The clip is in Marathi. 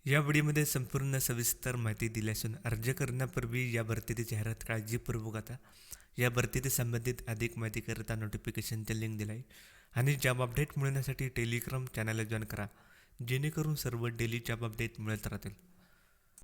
या व्हिडिओमध्ये संपूर्ण सविस्तर माहिती दिली असून अर्ज करण्यापूर्वी या भरतीची जाहिरात काळजीपूर्वक आता या भरतीशी संबंधित अधिक माहिती करता नोटिफिकेशनचे लिंक दिला आहे आणि जॉब अपडेट मिळवण्यासाठी टेलिग्राम चॅनलला जॉईन करा जेणेकरून सर्व डेली जॉब अपडेट मिळत राहतील।